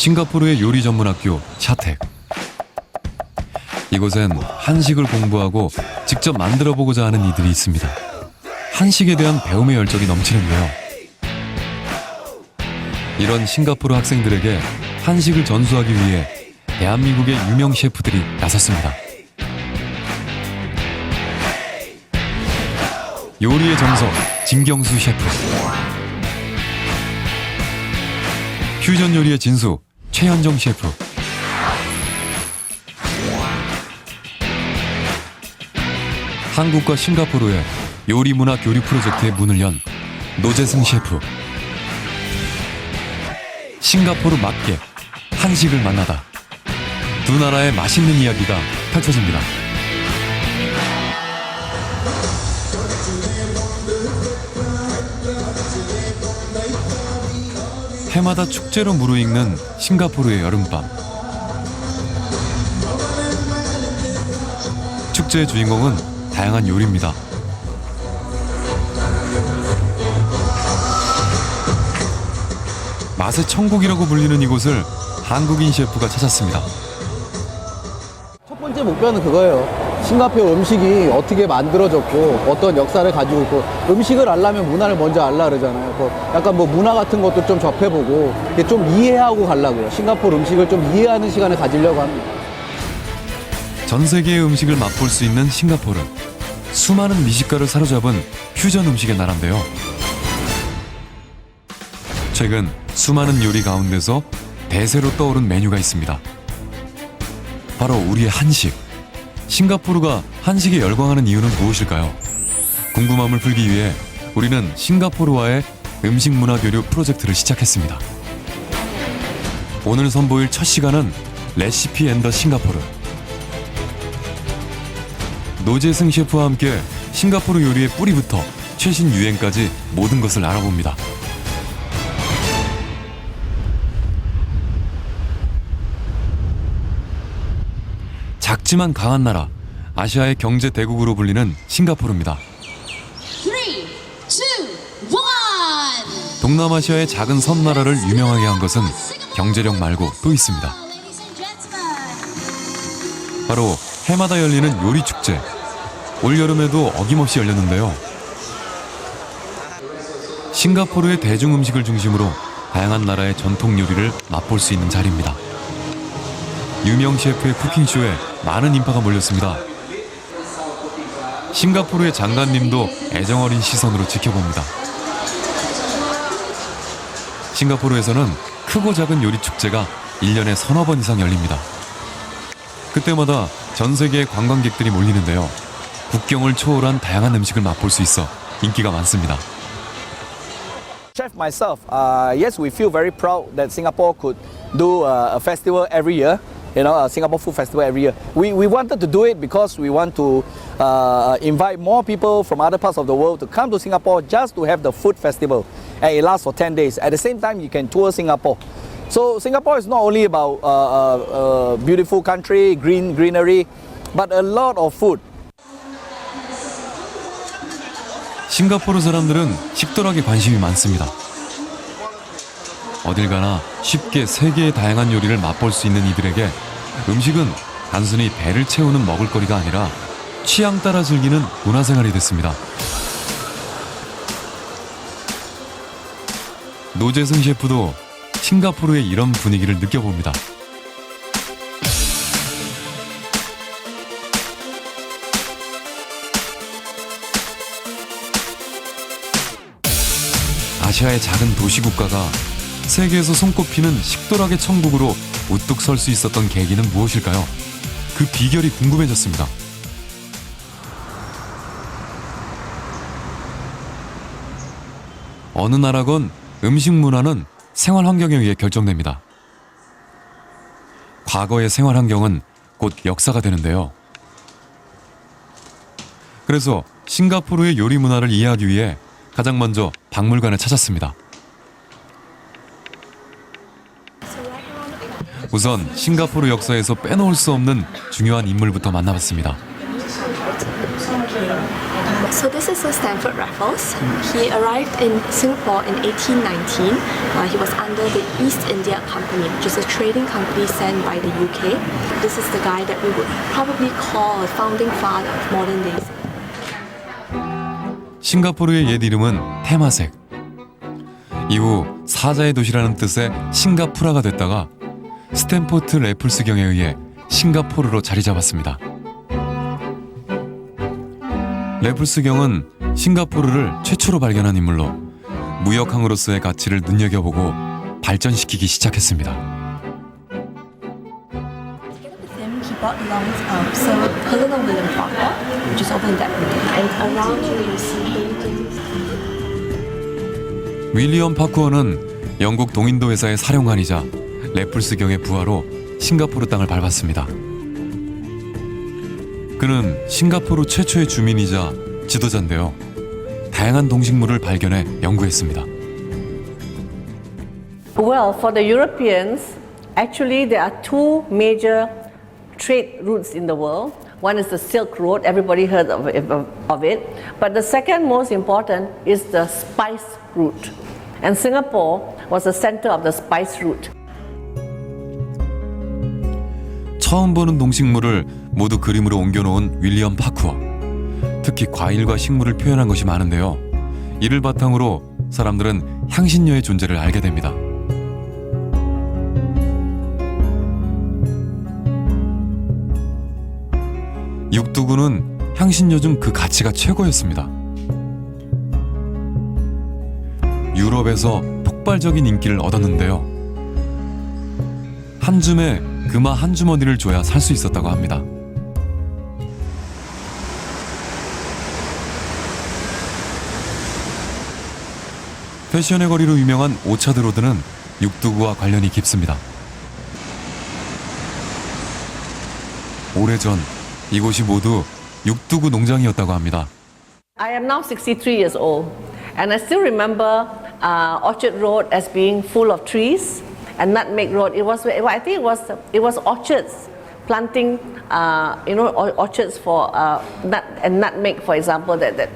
싱가포르의 요리 전문 학교 샤텍. 이곳엔 한식을 공부하고 직접 만들어 보고자 하는 이들이 있습니다. 한식에 대한 배움의 열정이 넘치는데요. 이런 싱가포르 학생들에게 한식을 전수하기 위해 대한민국의 유명 셰프들이 나섰습니다. 요리의 정석 진경수 셰프, 퓨전 요리의 진수 최현정 셰프, 한국과 싱가포르의 요리 문화 교류 프로젝트의 문을 연 노재승 셰프. 싱가포르 맛객 한식을 만나다. 두 나라의 맛있는 이야기가 펼쳐집니다. 해마다 축제로 무르익는 싱가포르의 여름밤. 축제의 주인공은 다양한 요리입니다. 맛의 천국이라고 불리는 이곳을 한국인 셰프가 찾았습니다. 첫 번째 목표는 그거예요. 싱가포르 음식이 어떻게 만들어졌고 어떤 역사를 가지고 있고, 음식을 알려면 문화를 먼저 알라 그러잖아요. 약간 문화 같은 것도 좀 접해보고 좀 이해하고 가려고요. 싱가포르 음식을 좀 이해하는 시간을 가지려고 합니다. 전 세계의 음식을 맛볼 수 있는 싱가포르. 수많은 미식가를 사로잡은 퓨전 음식의 나라인데요. 최근 수많은 요리 가운데서 대세로 떠오른 메뉴가 있습니다. 바로 우리의 한식. 싱가포르가 한식에 열광하는 이유는 무엇일까요? 궁금함을 풀기 위해 우리는 싱가포르와의 음식 문화 교류 프로젝트를 시작했습니다. 오늘 선보일 첫 시간은 레시피 앤 더 싱가포르. 노재승 셰프와 함께 싱가포르 요리의 뿌리부터 최신 유행까지 모든 것을 알아봅니다. 작지만 강한 나라, 아시아의 경제 대국으로 불리는 싱가포르입니다. 3, 2, 1. 동남아시아의 작은 섬나라를 유명하게 한 것은 경제력 말고 또 있습니다. 바로 해마다 열리는 요리 축제. 올여름에도 어김없이 열렸는데요. 싱가포르의 대중 음식을 중심으로 다양한 나라의 전통 요리를 맛볼 수 있는 자리입니다. 유명 셰프의 쿠킹쇼에 많은 인파가 몰렸습니다. 싱가포르의 장관님도 애정어린 시선으로 지켜봅니다. 싱가포르에서는 크고 작은 요리 축제가 1년에 서너 번 이상 열립니다. 그때마다 전 세계의 관광객들이 몰리는데요. 국경을 초월한 다양한 음식을 맛볼 수 있어 인기가 많습니다. Chef myself, yes, we feel very proud that Singapore could do a festival every year. You know, a Singapore Food Festival every year. We wanted to do it because we want to invite more people from other parts of the world to come to Singapore just to have the food festival. And it lasts for 10 days. At the same time, you can tour Singapore. So Singapore is not only about a beautiful country, greenery, but a lot of food. 싱가포르 사람들은 식도락에 관심이 많습니다. 어딜 가나 쉽게 세계의 다양한 요리를 맛볼 수 있는 이들에게 음식은 단순히 배를 채우는 먹을거리가 아니라 취향 따라 즐기는 문화생활이 됐습니다. 노재승 셰프도 싱가포르의 이런 분위기를 느껴봅니다. 아시아의 작은 도시 국가가 세계에서 손꼽히는 식도락의 천국으로 우뚝 설 수 있었던 계기는 무엇일까요? 그 비결이 궁금해졌습니다. 어느 나라건 음식 문화는 생활 환경에 의해 결정됩니다. 과거의 생활 환경은 곧 역사가 되는데요. 그래서 싱가포르의 요리 문화를 이해하기 위해 가장 먼저 박물관을 찾았습니다. 우선 싱가포르 역사에서 빼놓을 수 없는 중요한 인물부터 만나봤습니다. So this is Stanford Raffles. He arrived in Singapore in 1819. He was under the East India Company, which is a trading company sent by the UK. This is the guy that we would probably call a founding father of modern day. 싱가포르의 옛 이름은 테마색. 이후 사자의 도시라는 뜻의 싱가푸라가 됐다가 스탠포트 래플스경에 의해 싱가포르로 자리 잡았습니다. 래플스경은 싱가포르를 최초로 발견한 인물로 무역항으로서의 가치를 눈여겨보고 발전시키기 시작했습니다. He brought along Sir Colonel William Parker, which is over in that building. And around here you see buildings. 윌리엄 파쿠어는 영국 동인도 회사의 사령관이자 래플스경의 부하로 싱가포르 땅을 밟았습니다. 그는 싱가포르 최초의 주민이자 지도자인데요. 다양한 동식물을 발견해 연구했습니다. Well, for the Europeans, actually there are two major trade routes in the world. One is the Silk Road, everybody heard of it. But the second most important is the spice route. And Singapore was the center of the spice route. 처음 보는 동식물을 모두 그림으로 옮겨놓은 윌리엄 파쿠어. 특히 과일과 식물을 표현한 것이 많은데요. 이를 바탕으로 사람들은 향신료의 존재를 알게 됩니다. 육두구는 향신료 중 그 가치가 최고였습니다. 유럽에서 폭발적인 인기를 얻었는데요. 한 줌에 금화 한 주머니를 줘야 살 수 있었다고 합니다. 패션의 거리로 유명한 오차드 로드는 육두구와 관련이 깊습니다. 오래전 이곳이 모두 육두구 농장이었다고 합니다. I am now 63 years old, and I still remember Orchard Road as being full of trees, and Nutmeg Road. I think it was orchards, planting, orchards for nutmeg, for example, that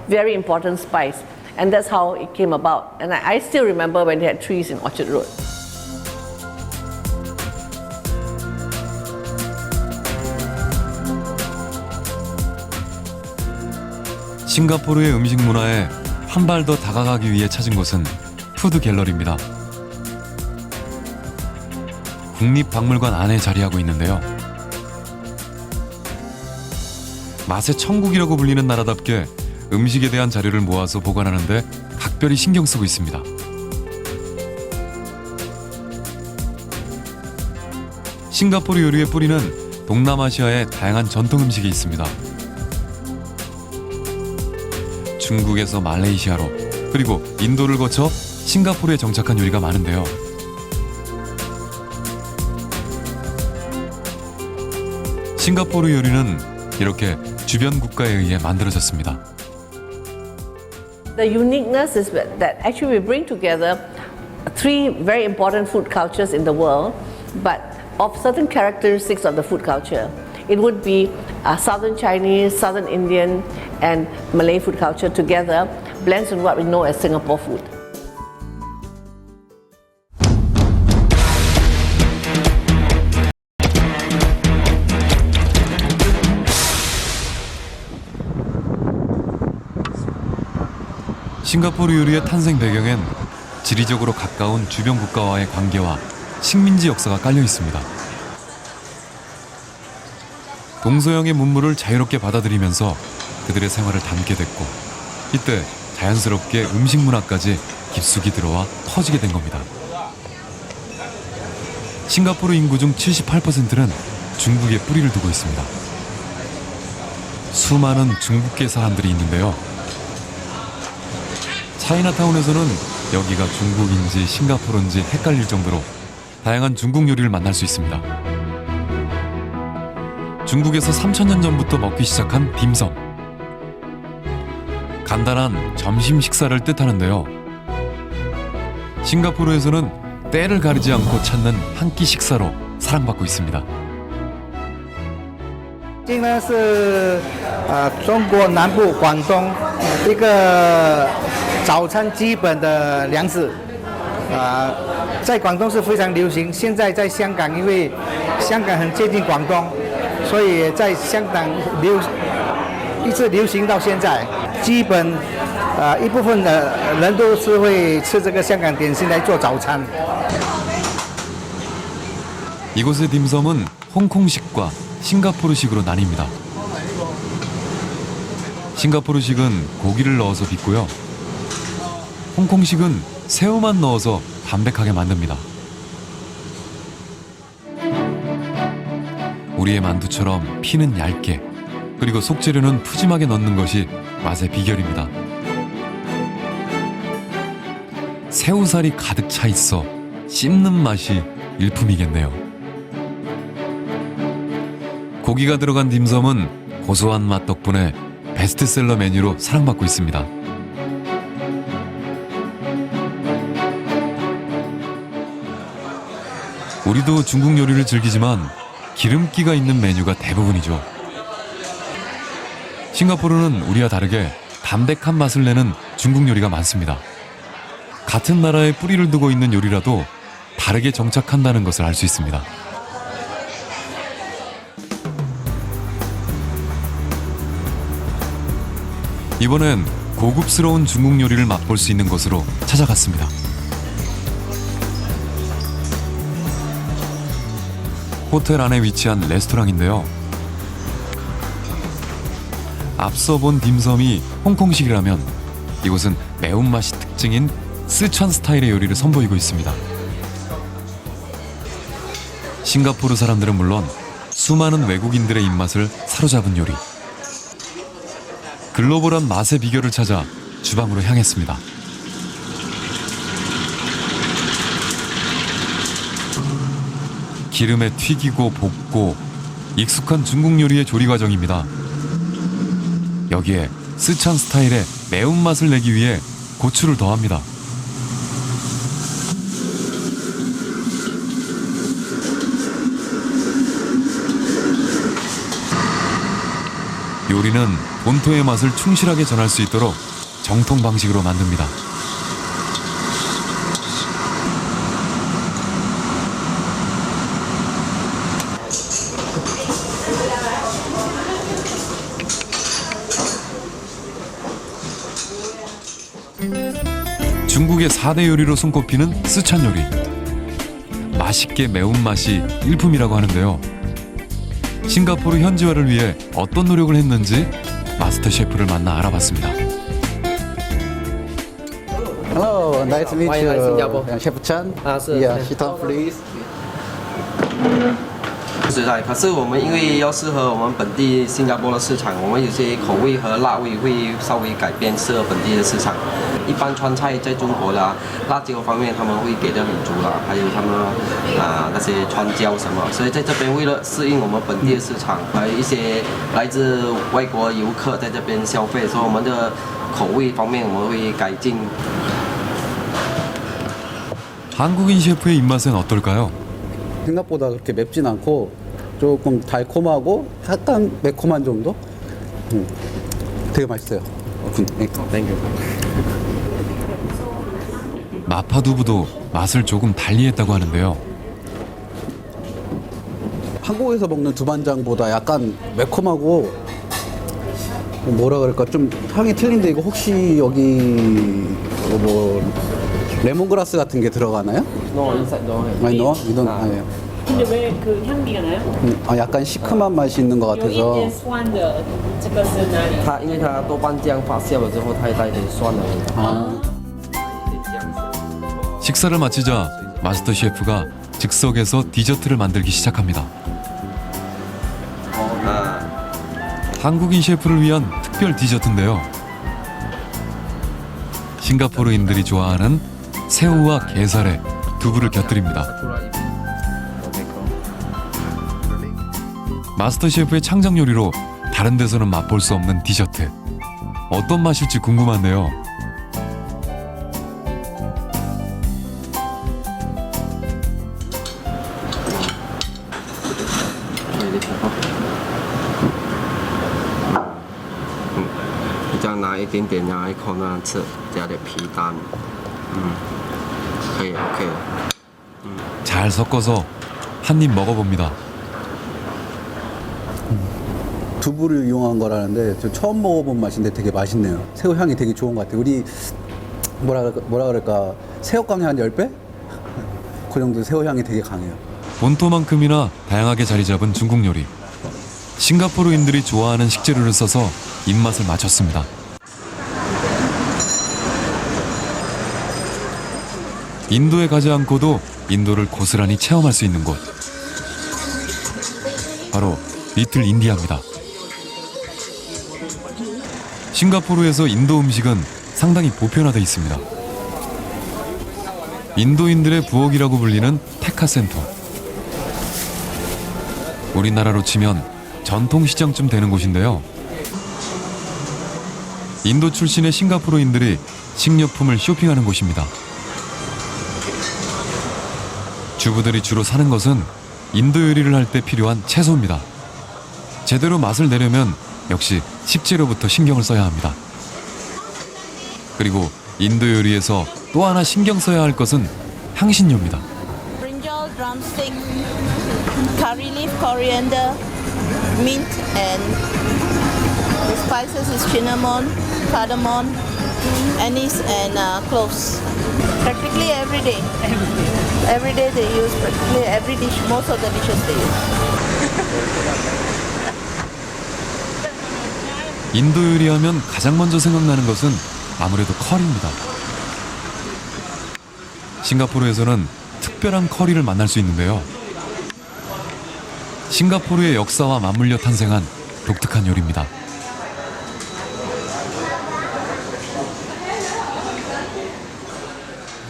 very important spice, and that's how it came about. And I still remember when they had trees in Orchard Road. 싱가포르의 음식 문화에 한 발 더 다가가기 위해 찾은 곳은 푸드 갤러리입니다. 국립박물관 안에 자리하고 있는데요. 맛의 천국이라고 불리는 나라답게 음식에 대한 자료를 모아서 보관하는데 각별히 신경 쓰고 있습니다. 싱가포르 요리의 뿌리는 동남아시아의 다양한 전통 음식이 있습니다. 중국에서 말레이시아로 그리고 인도를 거쳐 싱가포르에 정착한 요리가 많은데요. 싱가포르 요리는 이렇게 주변 국가에 의해 만들어졌습니다. The uniqueness is that actually we bring together three very important food cultures in the world, but of certain characteristics of the food culture. It would be Southern Chinese, Southern Indian, and Malay food culture together, blends in what we know as Singapore food. 싱가포르 요리의 탄생 배경엔 지리적으로 가까운 주변 국가와의 관계와 식민지 역사가 깔려 있습니다. 동서양의 문물을 자유롭게 받아들이면서 그들의 생활을 담게 됐고 이때 자연스럽게 음식 문화까지 깊숙이 들어와 터지게 된 겁니다. 싱가포르 인구 중 78%는 중국에 뿌리를 두고 있습니다. 수많은 중국계 사람들이 있는데요. 차이나타운에서는 여기가 중국인지 싱가포르인지 헷갈릴 정도로 다양한 중국 요리를 만날 수 있습니다. 중국에서 3000년 전부터 먹기 시작한 딤섬. 간단한 점심 식사를 뜻하는데요. 싱가포르에서는 때를 가리지 않고 찾는 한 끼 식사로 사랑받고 있습니다. 这呢是中国南部广东一个早餐基本的粮食，在广东是非常流行。现在在香港，因为香港很接近广东，所以在香港一直流行到现在。基本一部分的人都是会吃这个香港点心来做早餐。 이곳의 딤섬은 홍콩식과 싱가포르식으로 나뉩니다. 싱가포르식은 고기를 넣어서 빚고요. 홍콩식은 새우만 넣어서 담백하게 만듭니다. 우리의 만두처럼 피는 얇게 그리고 속재료는 푸짐하게 넣는 것이 맛의 비결입니다. 새우살이 가득 차 있어 씹는 맛이 일품이겠네요. 고기가 들어간 딤섬은 고소한 맛 덕분에 베스트셀러 메뉴로 사랑받고 있습니다. 우리도 중국 요리를 즐기지만 기름기가 있는 메뉴가 대부분이죠. 싱가포르는 우리와 다르게 담백한 맛을 내는 중국 요리가 많습니다. 같은 나라에 뿌리를 두고 있는 요리라도 다르게 정착한다는 것을 알 수 있습니다. 이번엔 고급스러운 중국 요리를 맛볼 수 있는 곳으로 찾아갔습니다. 호텔 안에 위치한 레스토랑인데요. 앞서 본 딤섬이 홍콩식이라면 이곳은 매운맛이 특징인 스촨 스타일의 요리를 선보이고 있습니다. 싱가포르 사람들은 물론 수많은 외국인들의 입맛을 사로잡은 요리. 글로벌한 맛의 비결을 찾아 주방으로 향했습니다. 기름에 튀기고 볶고 익숙한 중국 요리의 조리 과정입니다. 여기에 스촨 스타일의 매운맛을 내기 위해 고추를 더합니다. 요리는 본토의 맛을 충실하게 전할 수 있도록 정통 방식으로 만듭니다. 중국의 4대 요리로 손꼽히는 스촨 요리. 맛있게 매운맛이 일품이라고 하는데요. 싱가포르 현지화를 위해 어떤 노력을 했는지 마스터 셰프를 만나 알아봤습니다. Hello, nice to meet Why not you. Singapore? Chef Chan. 是 Yeah, sit down, please. 实在，可是我们因为要适合我们本地新加坡的市场，我们有些口味和辣味会稍微改变，适合本地的市场。一般川菜在中国的辣椒方面他们会给的很足啦，还有他们那些川椒什么，所以在这边为了适应我们本地的市场，还有一些来自外国游客在这边消费，所以我们的口味方面我们会改进。 한국인 셰프의 입맛은 어떨까요? 생각보다 그렇게 맵진 않고 조금 달콤하고 약간 매콤한 정도? 되게 맛있어요. 땡큐. 마파두부도 맛을 조금 달리했다고 하는데요. 한국에서 먹는 두반장보다 약간 매콤하고 뭐라 그럴까 좀 향이 틀린데 이거 혹시 여기 뭐 레몬그라스 같은 게 들어가나요? No, inside no. 아니 너? 이건 아니에요. 근데 왜 그 향기가 나요? 약간 시큼한 맛이 있는 것 有一 같아서 点酸的，这个是哪里？它因为它豆瓣酱发酵了之后，它会带一点酸的味道。 아, 식사를 마치자 마스터 셰프가 즉석에서 디저트를 만들기 시작합니다. 한국인 셰프를 위한 특별 디저트인데요. 싱가포르인들이 좋아하는 새우와 게살에 두부를 곁들입니다. 마스터 셰프의 창작 요리로 다른 데서는 맛볼 수 없는 디저트. 어떤 맛일지 궁금한데요. 拿一点点拿一口那样吃，加点皮蛋，可以 OK 了。 잘 섞어서 한 입 먹어봅니다. 두부를 이용한 거라는데 저 처음 먹어본 맛인데 되게 맛있네요. 새우 향이 되게 좋은 것 같아요. 우리 뭐라 그럴까 새우깡의 한 10배? 그 정도 새우 향이 되게 강해요. 본토만큼이나 다양하게 자리 잡은 중국 요리. 싱가포르인들이 좋아하는 식재료를 써서 입맛을 맞췄습니다. 인도에 가지 않고도 인도를 고스란히 체험할 수 있는 곳. 바로 리틀 인디아입니다. 싱가포르에서 인도 음식은 상당히 보편화되어 있습니다. 인도인들의 부엌이라고 불리는 테카센터. 우리나라로 치면 전통시장쯤 되는 곳인데요. 인도 출신의 싱가포르인들이 식료품을 쇼핑하는 곳입니다. 주부들이 주로 사는 것은 인도 요리를 할 때 필요한 채소입니다. 제대로 맛을 내려면 역시 식재료부터 신경을 써야 합니다. 그리고 인도 요리에서 또 하나 신경 써야 할 것은 향신료입니다. Brinjal, drumstick, curry leaf, coriander, mint, and the spices is cinnamon, cardamom, anise, and cloves. Practically every day. Every day they use practically every dish. Most of the dishes they use. 인도 요리하면 가장 먼저 생각나는 것은 아무래도 커리입니다. 싱가포르에서는 특별한 커리를 만날 수 있는데요. 싱가포르의 역사와 맞물려 탄생한 독특한 요리입니다.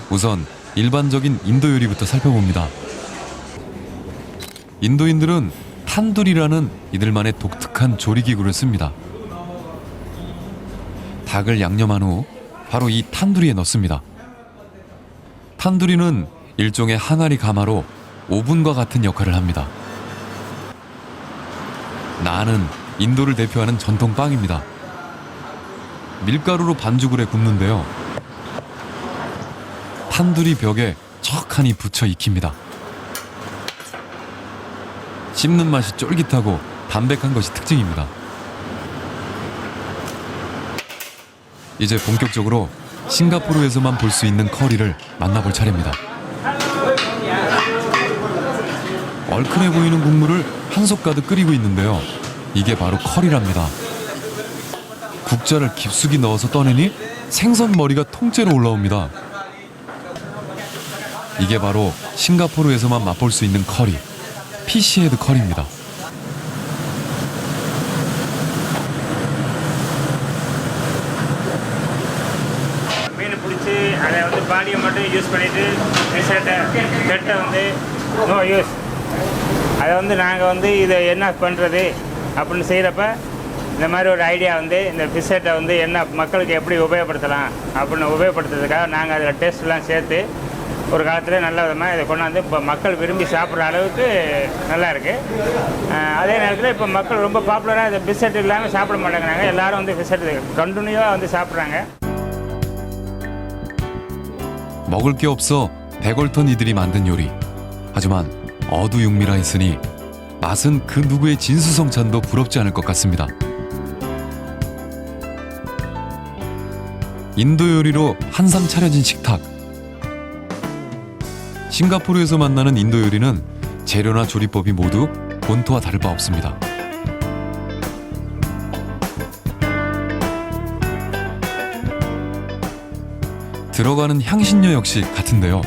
우선 일반적인 인도 요리부터 살펴봅니다. 인도인들은 탄두리라는 이들만의 독특한 조리기구를 씁니다. 닭을 양념한 후 바로 이 탄두리에 넣습니다. 탄두리는 일종의 항아리 가마로 오븐과 같은 역할을 합니다. 나는 인도를 대표하는 전통 빵입니다. 밀가루로 반죽을 해 굽는데요. 탄두리 벽에 척하니 붙여 익힙니다. 씹는 맛이 쫄깃하고 담백한 것이 특징입니다. 이제 본격적으로 싱가포르에서만 볼 수 있는 커리를 만나볼 차례입니다. 얼큰해 보이는 국물을 한솥 가득 끓이고 있는데요. 이게 바로 커리랍니다. 국자를 깊숙이 넣어서 떠내니 생선 머리가 통째로 올라옵니다. 이게 바로 싱가포르에서만 맛볼 수 있는 커리, 피쉬헤드 커리입니다. அதை வந்து பாடியை மட்டும் யூஸ் பண்ணிவிட்டு ரிசல்ட்டை கெட்டை வந்து no use அதை வந்து நாங்கள் வந்து இதை என்ன பண்ணுறது அப்படின்னு செய்கிறப்ப இந்த மாதிரி ஒரு ஐடியா வந்து இந்த ஃபிஷ்ஷெட்டை வந்து என்ன மக்களுக்கு எப்படி உபயோகப்படுத்தலாம் அப்படின்னு உபயோகப்படுத்துறதுக்காக நாங்கள் அதில் டேஸ்ட்லாம் சேர்த்து ஒரு காலத்தில் நல்ல விதமாக இதை கொண்டாந்து இப்போ மக்கள் விரும்பி சாப்பிட்ற அளவுக்கு நல்லா இருக்குது. அதே நேரத்தில் இப்போ மக்கள் ரொம்ப பாப்புலராக இந்த ஃபிஷ்ஷெட் இல்லாமல் சாப்பிட மாட்டேங்கிறாங்க. எல்லோரும் வந்து ஃபிஷ்ஷெட் கண்டினியூவாக வந்து சாப்பிட்றாங்க. 먹을 게 없어 백얼턴 이들이 만든 요리. 하지만 어두육미라 했으니 맛은 그 누구의 진수성찬도 부럽지 않을 것 같습니다. 인도 요리로 한상 차려진 식탁. 싱가포르에서 만나는 인도 요리는 재료나 조리법이 모두 본토와 다를 바 없습니다. 들어가는 향신료 역시 같은데요.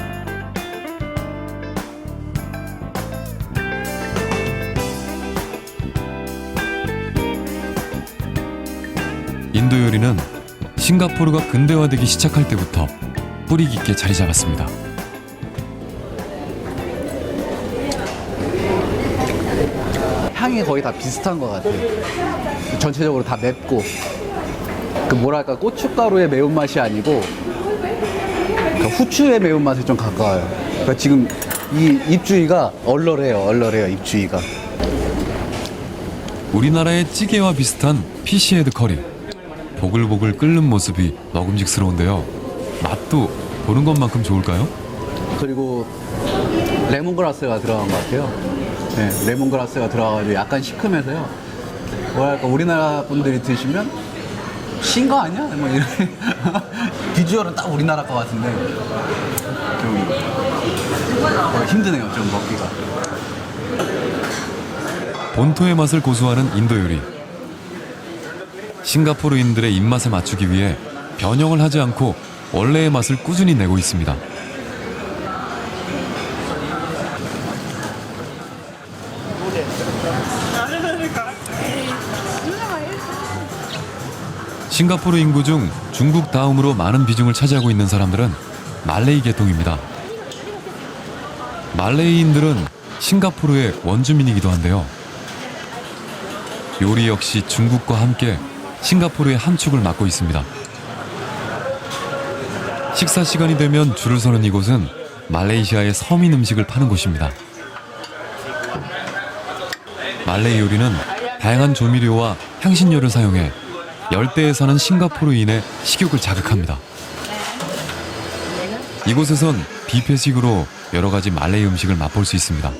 인도 요리는 싱가포르가 근대화되기 시작할 때부터 뿌리 깊게 자리 잡았습니다. 향이 거의 다 비슷한 것 같아요. 전체적으로 다 맵고 그 뭐랄까 고춧가루의 매운맛이 아니고 그 후추의 매운맛에 좀 가까워요. 그러니까 지금 이 입주위가 얼얼해요 입주위가. 우리나라의 찌개와 비슷한 피쉬헤드 커리. 보글보글 끓는 모습이 먹음직스러운데요. 맛도 보는 것만큼 좋을까요? 그리고 레몬그라스가 들어간 것 같아요. 네, 레몬그라스가 들어가가지고 약간 시큼해서요. 뭐랄까 우리나라 분들이 드시면 신 거 아니야? 뭐 이런 비주얼은 딱 우리나라 거 같은데 좀 힘드네요. 좀 먹기가. 본토의 맛을 고수하는 인도 요리. 싱가포르인들의 입맛에 맞추기 위해 변형을 하지 않고 원래의 맛을 꾸준히 내고 있습니다. 싱가포르 인구 중 중국 다음으로 많은 비중을 차지하고 있는 사람들은 말레이 계통입니다. 말레이인들은 싱가포르의 원주민이기도 한데요. 요리 역시 중국과 함께 싱가포르의 한 축을 맡고 있습니다. 식사 시간이 되면 줄을 서는 이곳은 말레이시아의 서민 음식을 파는 곳입니다. 말레이 요리는 다양한 조미료와 향신료를 사용해 열대에 사는 싱가포르인의 식욕을 자극합니다. 이곳에선 뷔페식으로 여러 가지 말레이 음식을 맛볼 수 있습니다.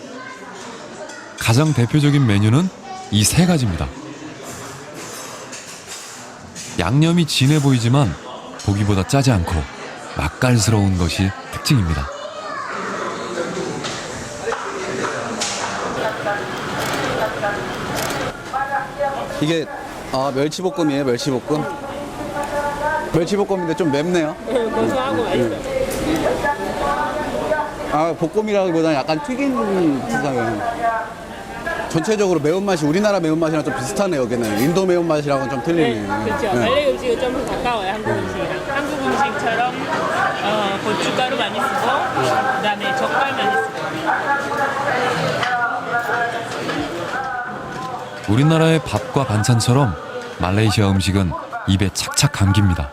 가장 대표적인 메뉴는 이 세 가지입니다. 양념이 진해 보이지만 보기보다 짜지 않고 맛깔스러운 것이 특징입니다. 이게 멸치볶음이에요. 멸치볶음. 멸치볶음인데 좀 맵네요. 고소하고 맛있어요. 볶음이라기보다는 약간 튀긴 듯하네요. 전체적으로 매운맛이 우리나라 매운맛이랑 좀 비슷하네요. 여기는 인도 매운맛이랑은 좀 틀리네요. 그렇죠. 말레이 음식은 좀 더 가까워요. 한국 음식이랑. 한국 음식처럼 고춧가루 많이 쓰고 그다음에 젓갈 많이 쓰고. 우리나라의 밥과 반찬처럼 말레이시아 음식은 입에 착착 감깁니다.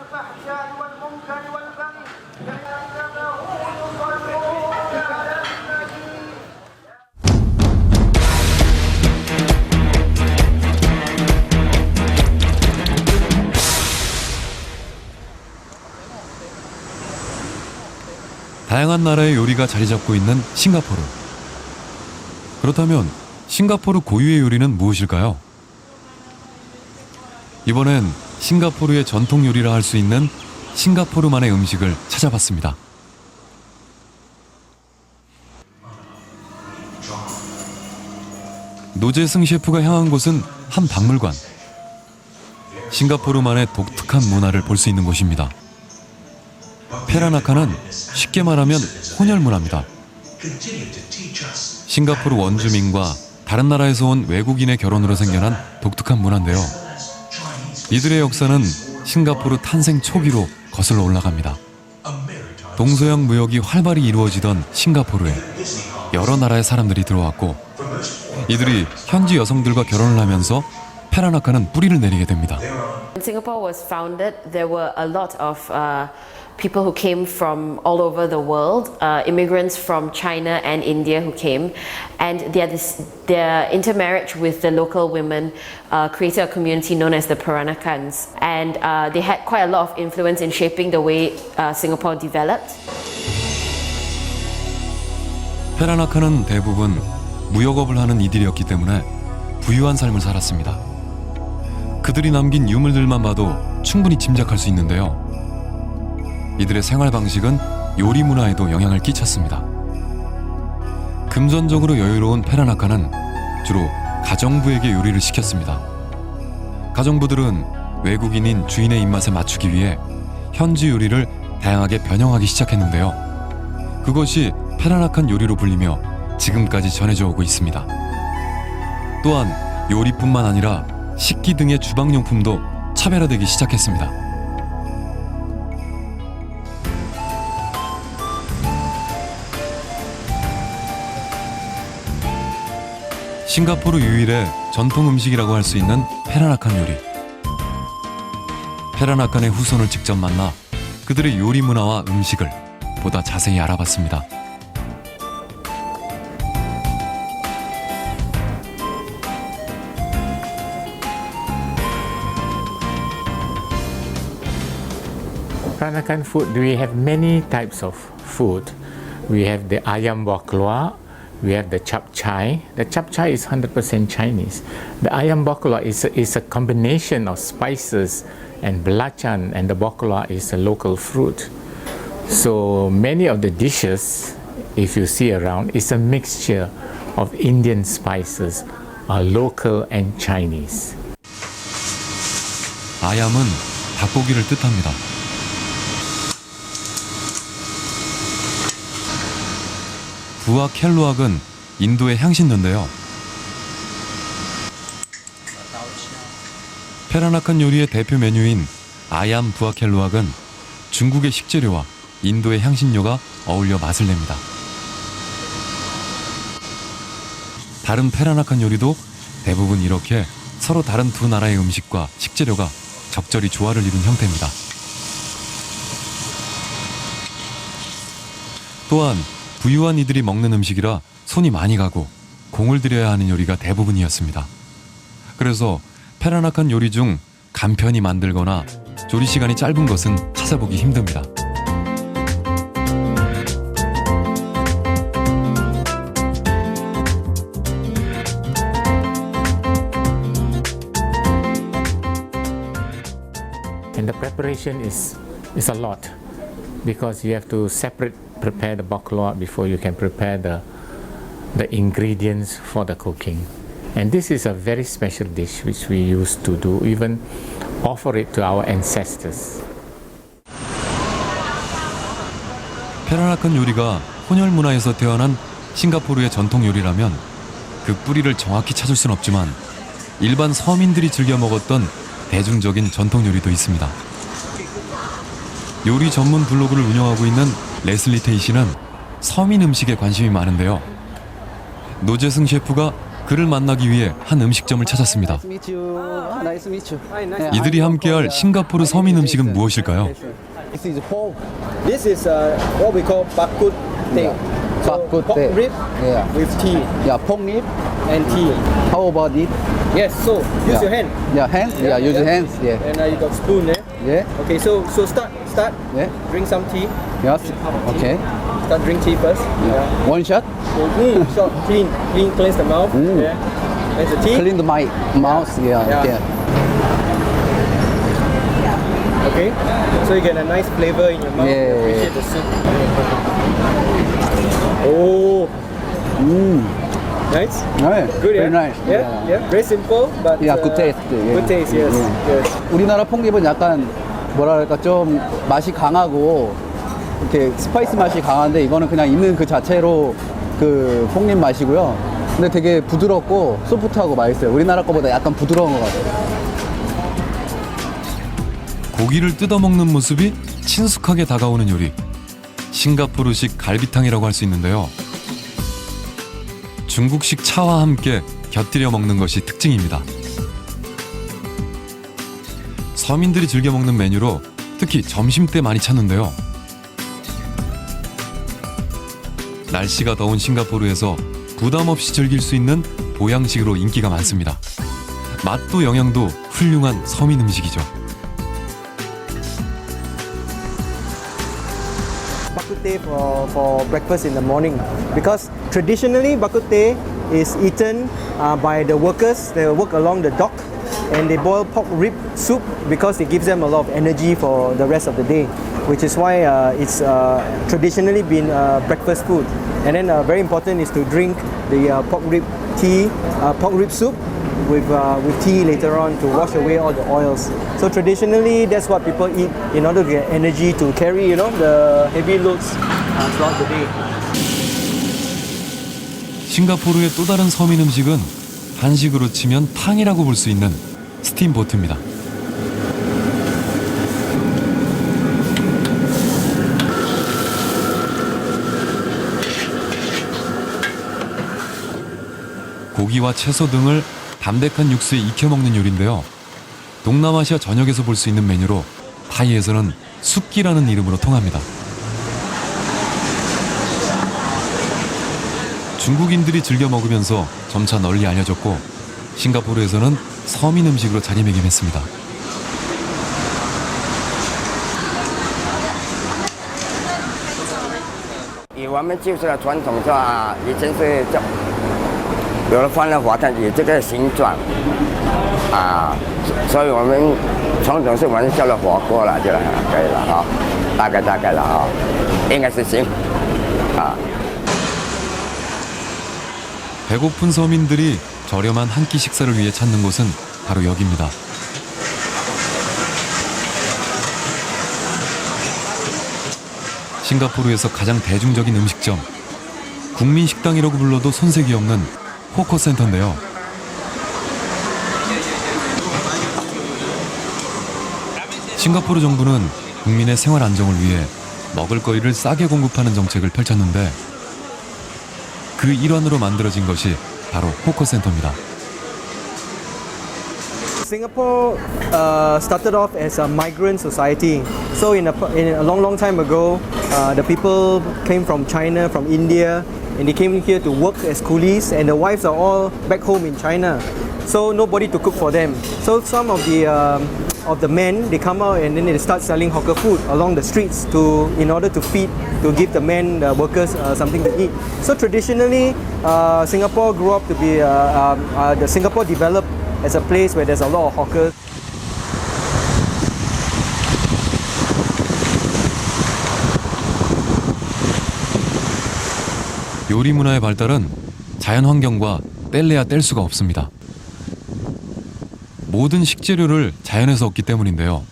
다양한 나라의 요리가 자리 잡고 있는 싱가포르. 그렇다면 싱가포르 고유의 요리는 무엇일까요? 이번엔 싱가포르의 전통 요리라 할 수 있는 싱가포르만의 음식을 찾아봤습니다. 노재승 셰프가 향한 곳은 한 박물관. 싱가포르만의 독특한 문화를 볼 수 있는 곳입니다. 페라나카는 쉽게 말하면 혼혈 문화입니다. 싱가포르 원주민과 다른 나라에서 온 외국인의 결혼으로 생겨난 독특한 문화인데요. 이들의 역사는 싱가포르 탄생 초기로 거슬러 올라갑니다. 동서양 무역이 활발히 이루어지던 싱가포르에 여러 나라의 사람들이 들어왔고 이들이 현지 여성들과 결혼을 하면서 페라나카는 뿌리를 내리게 됩니다. When Singapore was founded, there were a lot of people who came from all over the world, immigrants from China and India who came, and their intermarriage with the local women created a community known as the Peranakans, and they had quite a lot of influence in shaping the way Singapore developed. 페라나카는 대부분 무역업을 하는 이들이었기 때문에 부유한 삶을 살았습니다. 그들이 남긴 유물들만 봐도 충분히 짐작할 수 있는데요. 이들의 생활 방식은 요리 문화에도 영향을 끼쳤습니다. 금전적으로 여유로운 페라나카는 주로 가정부에게 요리를 시켰습니다. 가정부들은 외국인인 주인의 입맛에 맞추기 위해 현지 요리를 다양하게 변형하기 시작했는데요. 그것이 페라나칸 요리로 불리며 지금까지 전해져 오고 있습니다. 또한 요리뿐만 아니라 식기 등의 주방용품도 차별화되기 시작했습니다. 싱가포르 유일의 전통 음식이라고 할 수 있는 페라나칸 요리. 페라나칸의 후손을 직접 만나 그들의 요리 문화와 음식을 보다 자세히 알아봤습니다. Peranakan food, we have many types of food. We have the ayam buah keluak, we have the chap chai. The chap chai is 100% Chinese. The ayam buah keluak is a combination of spices and belacan, and the buah keluak is a local fruit. So many of the dishes, if you see around, is a mixture of Indian spices, local and Chinese. 아얌은 닭고기를 뜻합니다. 부아 켈루악은 인도의 향신료인데요. 페라나칸 요리의 대표 메뉴인 아얌 부아 켈루악은 중국의 식재료와 인도의 향신료가 어울려 맛을 냅니다. 다른 페라나칸 요리도 대부분 이렇게 서로 다른 두 나라의 음식과 식재료가 적절히 조화를 이룬 형태입니다. 또한 부유한 이들이 먹는 음식이라 손이 많이 가고 공을 들여야 하는 요리가 대부분이었습니다. 그래서 페라나칸 요리 중 간편히 만들거나 조리 시간이 짧은 것은 찾아보기 힘듭니다. And the preparation is a lot because you have to prepare the buah keluak before you can prepare the ingredients for the cooking. And this is a very special dish which we used to do, even offer it to our ancestors. 페라나칸 요리가 혼혈 문화에서 태어난 싱가포르의 전통 요리라면 그 뿌리를 정확히 찾을 순 없지만 일반 서민들이 즐겨 먹었던 대중적인 전통 요리도 있습니다. 요리 전문 블로그를 운영하고 있는 레슬리 테이 씨는 서민 음식에 관심이 많은데요. 노재승 셰프가 그를 만나기 위해 한 음식점을 찾았습니다. 이들이 함께할 싱가포르 서민 음식은 무엇일까요? This is pork. This is what we call bak kut teh. Bak kut pork teh. rib Yeah. with tea Yeah, pork rib. and tea. How about it? Yes, so use your hand. Yeah, hands. Yeah, use your hands. Yeah. And you got spoon there. Yeah. Okay, so start. Yeah. Drink some tea. Yes. Okay. Start drink tea first. Yeah. One shot. Shot. Cleanse the mouth. Yeah. Cleanse the teeth. Clean the mouth. Yeah. Yeah. Yeah. Okay. So you get a nice flavor in your mouth. Yeah. You appreciate the soup. Oh. Nice. Right. Good. Very Yeah. nice. Yeah. Very simple, but Yeah, good taste. Yeah. Good taste. Yes. Yeah. Yes. 우리나라 퐁립은 약간 뭐랄까 좀 맛이 강하고 이렇게 스파이스 맛이 강한데 이거는 그냥 있는 그 자체로 그 퐁립 맛이고요. 근데 되게 부드럽고 소프트하고 맛있어요. 우리나라 거보다 약간 부드러운 것 같아요. 고기를 뜯어먹는 모습이 친숙하게 다가오는 요리. 싱가포르식 갈비탕이라고 할 수 있는데요. 중국식 차와 함께 곁들여 먹는 것이 특징입니다. 서민들이 즐겨 먹는 메뉴로 특히 점심때 많이 찾는데요. 날씨가 더운 싱가포르에서 부담 없이 즐길 수 있는 보양식으로 인기가 많습니다. 맛도 영양도 훌륭한 서민 음식이죠. Bak kut teh for breakfast in the morning, because traditionally bak kut teh is eaten by the workers. They work along the dock and they boil pork rib soup because it gives them a lot of energy for the rest of the day, which is why it's traditionally been breakfast food. And then very important is to drink the pork rib soup with tea later on to wash away all the oils. So traditionally that's what people eat in order to get energy to carry the heavy loads throughout the day. 싱가포르의 또 다른 서민 음식은 한식으로 치면 탕이라고 볼 수 있는 스팀보트입니다. 고기와 채소 등을 담백한 육수에 익혀 먹는 요리인데요. 동남아시아 전역에서 볼 수 있는 메뉴로 타이에서는 숫기라는 이름으로 통합니다. 중국인들이 즐겨 먹으면서 점차 널리 알려졌고 싱가포르에서는 서민 음식으로 자리매김했습니다. 我们就是个传统说啊，以前是这，有了放了火炭有这个形状啊，所以我们传统是我们叫了火锅了，就可以了哈，大概了哈，应该是行啊。 배고픈 서민들이 저렴한 한 끼 식사를 위해 찾는 곳은 바로 여기입니다. 싱가포르에서 가장 대중적인 음식점, 국민식당이라고 불러도 손색이 없는 호커센터인데요. 싱가포르 정부는 국민의 생활 안정을 위해 먹을거리를 싸게 공급하는 정책을 펼쳤는데 그 일환으로 만들어진 것이 바로 호커센터입니다. Singapore started off as a migrant society. So in a long time ago, the people came from China, from India, and they came here to work as coolies, and the wives are all back home in China. So nobody to cook for them. So some of the men, they come out and then they start selling hawker food along the streets in order to give the men, the workers, something to eat. So traditionally, Singapore grew up to be, the Singapore developed as a place where there's a lot of hawkers. 요리 문화의 발달은 자연 환경과 뗄래야 뗄 수가 없습니다. 모든 식재료를 자연에서 얻기 때문인데요.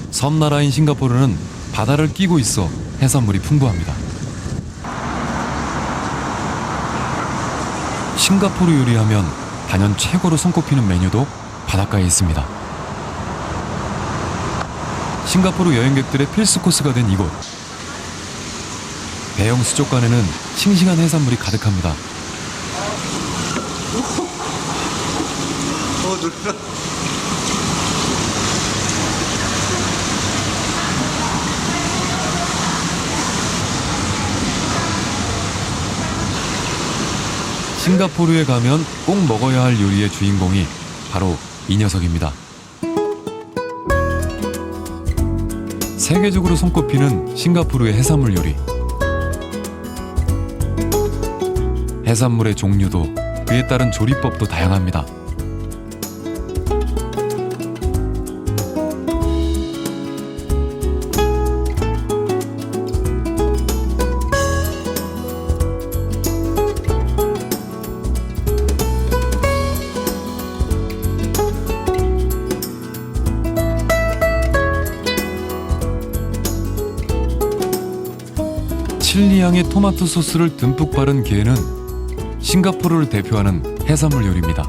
섬나라인 싱가포르는 바다를 끼고 있어 해산물이 풍부합니다. 싱가포르 요리하면 단연 최고로 손꼽히는 메뉴도 바닷가에 있습니다. 싱가포르 여행객들의 필수 코스가 된 이곳. 대형 수족관에는 싱싱한 해산물이 가득합니다. 싱가포르에 가면 꼭 먹어야 할 요리의 주인공이 바로 이 녀석입니다. 세계적으로 손꼽히는 싱가포르의 해산물 요리. 해산물의 종류도 그에 따른 조리법도 다양합니다. 칠리향의 토마토 소스를 듬뿍 바른 게는 싱가포르를 대표하는 해산물 요리입니다.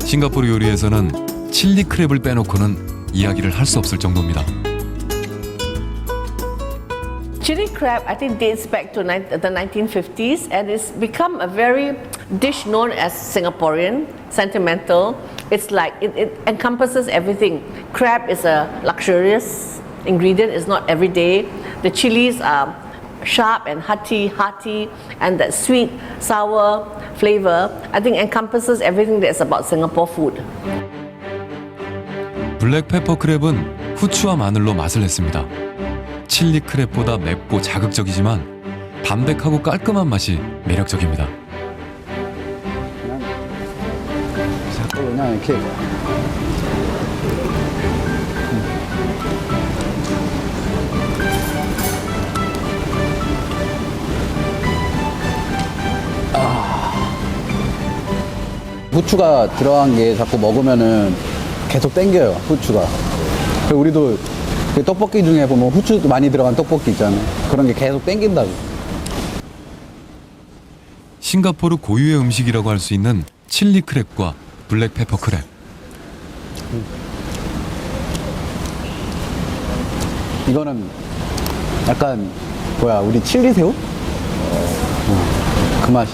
싱가포르 요리에서는 칠리 크랩을 빼놓고는 이야기를 할 수 없을 정도입니다. Chili crab, I think, dates back to the 1950s, and it's become a very dish known as Singaporean, sentimental. It's like it encompasses everything. Crab is a luxurious ingredient; it's not every day. The chilies are sharp and hearty, and that sweet, sour flavor, I think, encompasses everything that's about Singapore food. 블랙페퍼 크랩은 후추와 마늘로 맛을 냈습니다. 칠리 크랩보다 맵고 자극적이지만 담백하고 깔끔한 맛이 매력적입니다. 그냥 이렇게 후추가 들어간 게 자꾸 먹으면은 계속 땡겨요, 후추가. 그리고 우리도 그 떡볶이 중에 보면 후추 많이 들어간 떡볶이 있잖아요. 그런 게 계속 땡긴다고. 싱가포르 고유의 음식이라고 할 수 있는 칠리 크랩과 블랙페퍼 크랩. 이거는 약간 우리 칠리 새우? 그 맛이.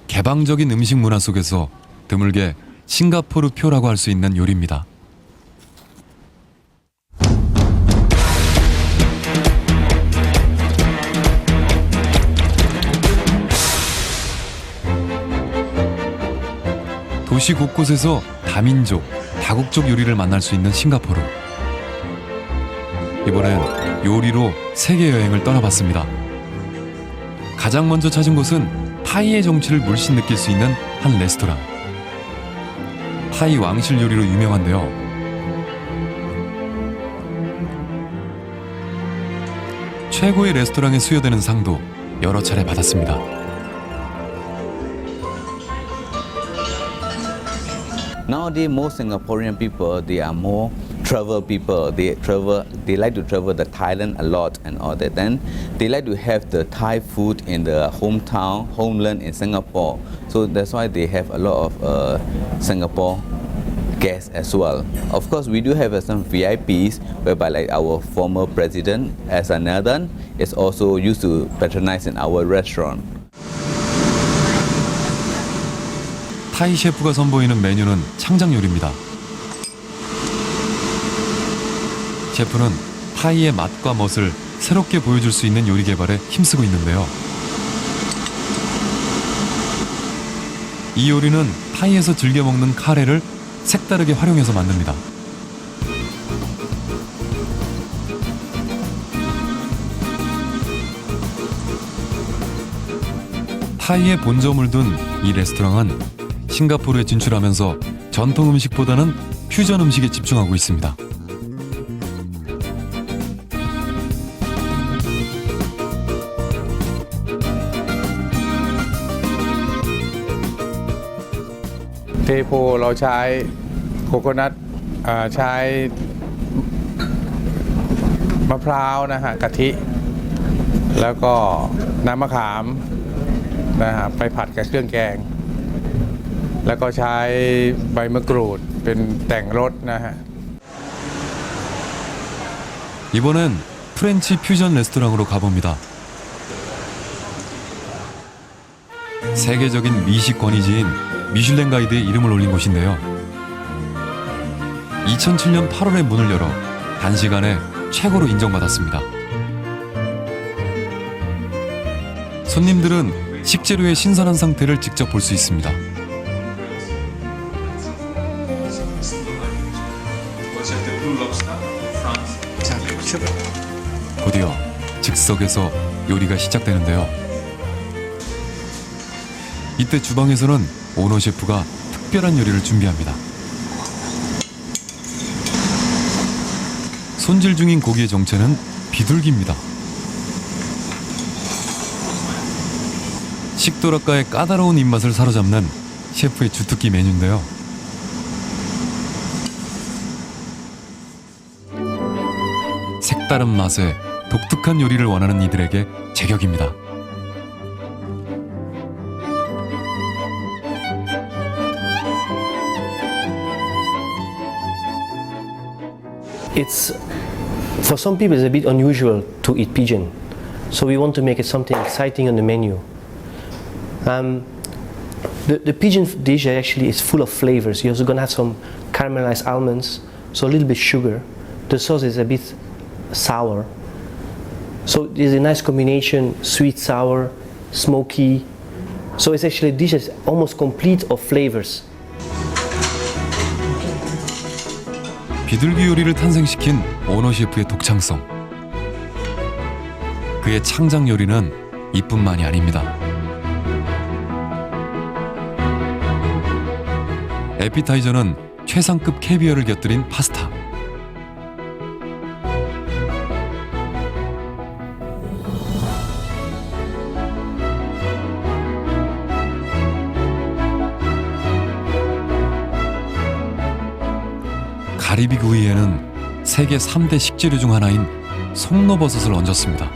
개방적인 음식 문화 속에서 드물게 싱가포르 표라고 할 수 있는 요리입니다. 도시 곳곳에서 다민족, 다국적 요리를 만날 수 있는 싱가포르. 이번엔 요리로 세계 여행을 떠나봤습니다. 가장 먼저 찾은 곳은 타이의 정취를 물씬 느낄 수 있는 한 레스토랑. 타이 왕실 요리로 유명한데요. 최고의 레스토랑에 수여되는 상도 여러 차례 받았습니다. Nowadays, most Singaporean people, they are more travel people. They like to travel the Thailand a lot and all that. Then they like to have the Thai food in the homeland in Singapore. So that's why they have a lot of Singapore guests as well. Of course, we do have some VIPs, whereby like our former president, S.R. Nathan, is also used to patronize in our restaurant. 타이 셰프가 선보이는 메뉴는 창작 요리입니다. 셰프는 타이의 맛과 멋을 새롭게 보여줄 수 있는 요리 개발에 힘쓰고 있는데요. 이 요리는 타이에서 즐겨 먹는 카레를 색다르게 활용해서 만듭니다. 타이의 본점을 둔 이 레스토랑은 싱가포르에 진출하면서 전통 음식보다는 퓨전 음식에 집중하고 있습니다.เทโพเราใช้โคโคนัทใช้มะพร้าวนะฮะกะทิแล้วก็น้ำมะขามนะฮะไปผัดกับเครื่องแกงแล้วก็ใช้ใบมะกรูดเป็นแต่งรสนะฮะ 이번엔 프렌치 퓨전 레스토랑으로 가봅니다. 세계적인 미식 권위지인 미슐랭 가이드에 이름을 올린 곳인데요. 2007년 8월에 문을 열어 단시간에 최고로 인정받았습니다. 손님들은 식재료의 신선한 상태를 직접 볼 수 있습니다. 드디어 즉석에서 요리가 시작되는데요. 이때 주방에서는 오너 셰프가 특별한 요리를 준비합니다. 손질 중인 고기의 정체는 비둘기입니다. 식도락가의 까다로운 입맛을 사로잡는 셰프의 주특기 메뉴인데요. 색다른 맛에 독특한 요리를 원하는 이들에게 제격입니다. It's, for some people, it's a bit unusual to eat pigeon, so we want to make it something exciting on the menu. The pigeon dish actually is full of flavors. You're also going to have some caramelized almonds, so a little bit sugar. The sauce is a bit sour. So there's a nice combination, sweet, sour, smoky. So it's actually a dish that's almost complete of flavors. 비둘기 요리를 탄생시킨 오너 셰프의 독창성. 그의 창작 요리는 이뿐만이 아닙니다. 에피타이저는 최상급 캐비어를 곁들인 파스타. 가리비 구이에는 세계 3대 식재료 중 하나인 송로버섯을 얹었습니다.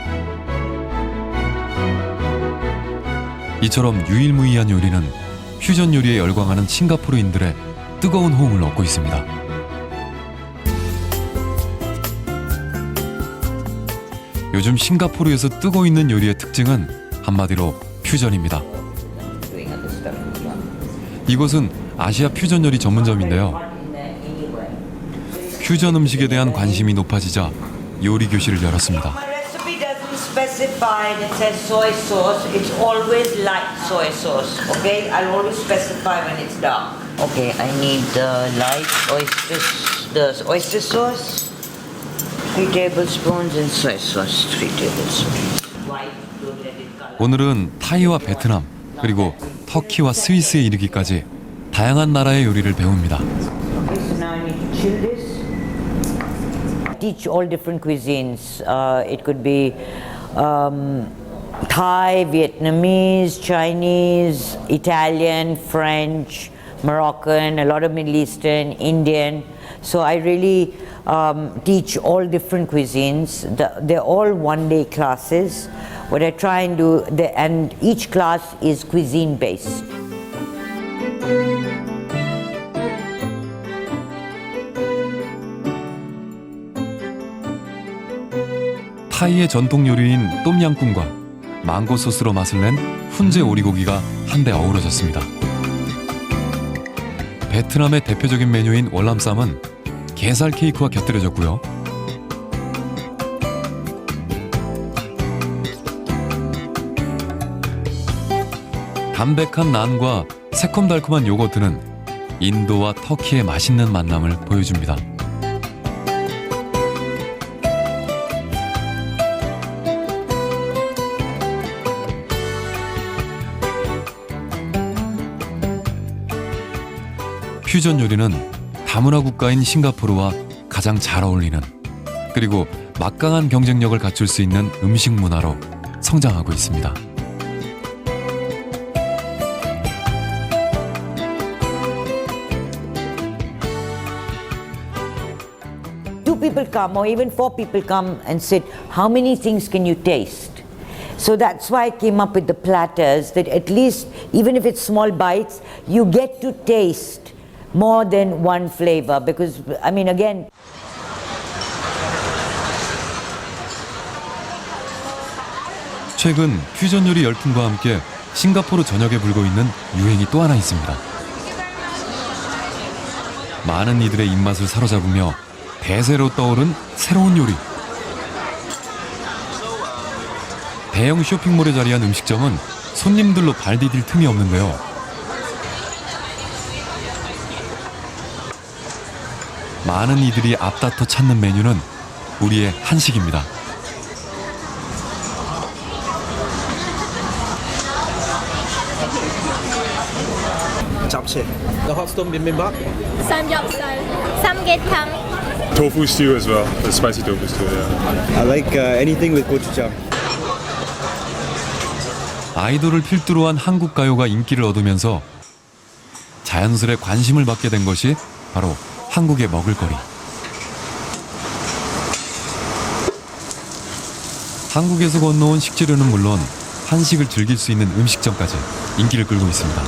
이처럼 유일무이한 요리는 퓨전 요리에 열광하는 싱가포르인들의 뜨거운 호응을 얻고 있습니다. 요즘 싱가포르에서 뜨고 있는 요리의 특징은 한마디로 퓨전입니다. 이곳은 아시아 퓨전 요리 전문점인데요. 퓨전 음식에 대한 관심이 높아지자 요리 교실을 열었습니다. Recipe doesn't specify that says soy sauce. It's always light soy sauce. Okay, I'll always specify when it's dark. Okay, I need the light oyster sauce. 3 tablespoons and soy sauce 3 tablespoons. 오늘은 타이와 베트남 그리고 터키와 스위스에 이르기까지 다양한 나라의 요리를 배웁니다. Teach all different cuisines. It could be Thai, Vietnamese, Chinese, Italian, French, Moroccan, a lot of Middle Eastern, Indian. So I really teach all different cuisines. They're all one-day classes. What I try and do, and each class is cuisine-based. 타이의 전통 요리인 똠양꿍과 망고 소스로 맛을 낸 훈제 오리고기가 한데 어우러졌습니다. 베트남의 대표적인 메뉴인 월남쌈은 게살 케이크와 곁들여졌고요. 담백한 난과 새콤달콤한 요거트는 인도와 터키의 맛있는 만남을 보여줍니다. 퓨전 요리는 다문화 국가인 싱가포르와 가장 잘 어울리는, 그리고 막강한 경쟁력을 갖출 수 있는 음식 문화로 성장하고 있습니다. Two people come or even 4 people come and sit, how many things can you taste? So that's why I came up with the platters, that at least even if it's small bites, you get to taste more than one flavor, because I mean again, 최근 퓨전 요리 열풍과 함께 싱가포르 전역에 불고 있는 유행이 또 하나 있습니다. 많은 이들의 입맛을 사로잡으며 대세로 떠오른 새로운 요리. 대형 쇼핑몰에 자리한 음식점은 손님들로 발 디딜 틈이 없는데요. 많은 이들이 앞다퉈 찾는 메뉴는 우리의 한식입니다. Japchae. The hot stone bibimbap. Samgyeopsal, samgyetang. Tofu stew as well, the spicy tofu stew. Yeah. I like anything with gochujang. 아이돌을 필두로 한 한국 가요가 인기를 얻으면서 자연스레 관심을 받게 된 것이 바로 한국의 먹을거리. 한국에서 건너온 식재료는 물론 한식을 즐길 수 있는 음식점까지 인기를 끌고 있습니다.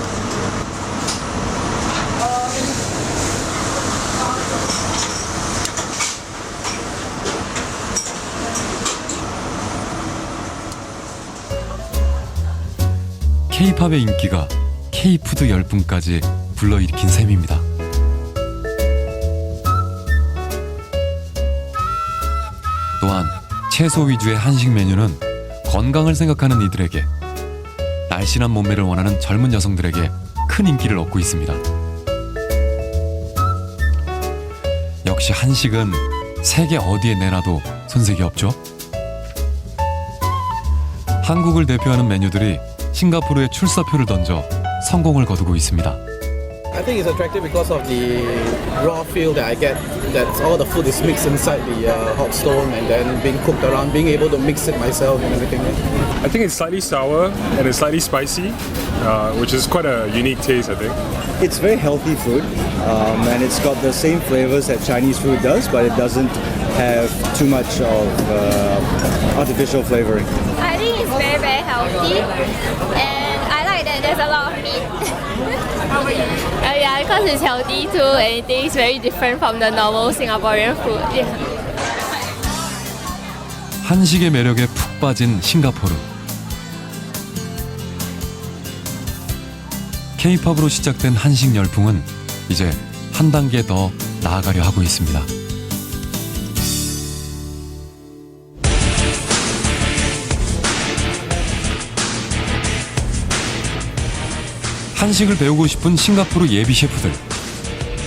K-팝의 인기가 K-푸드 열풍까지 불러일으킨 셈입니다. 또한 채소 위주의 한식 메뉴는 건강을 생각하는 이들에게, 날씬한 몸매를 원하는 젊은 여성들에게 큰 인기를 얻고 있습니다. 역시 한식은 세계 어디에 내놔도 손색이 없죠. 한국을 대표하는 메뉴들이 싱가포르에 출사표를 던져 성공을 거두고 있습니다. I think it's attractive because of the raw feel that I get, that all the food is mixed inside the hot stone and then being cooked around, being able to mix it myself and everything. I think it's slightly sour and it's slightly spicy, which is quite a unique taste, I think. It's very healthy food, and it's got the same flavors that Chinese food does, but it doesn't have too much of artificial flavoring. I think it's very, very healthy, and I like that there's a lot of meat. Yeah, because it's healthy too, and it tastes very different from the normal Singaporean food. Yeah. 한식의 매력에 푹 빠진 싱가포르. K-팝으로 시작된 한식 열풍은 이제 한 단계 더 나아가려 하고 있습니다. 한식을 배우고 싶은 싱가포르 예비 셰프들.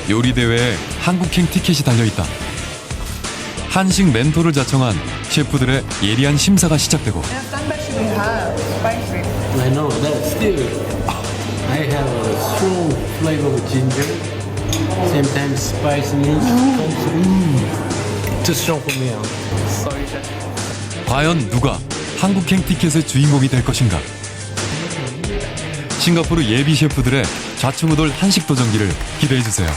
요리 대회에 한국행 티켓이 달려있다. 한식 멘토를 자청한 셰프들의 예리한 심사가 시작되고 I know that still I have a strong flavor of ginger, same time spice means too strong for me. Sorry, chef. 과연 누가 한국행 티켓의 주인공이 될 것인가? 싱가포르 예비 셰프들의 좌충우돌 한식 도전기를 기대해 주세요.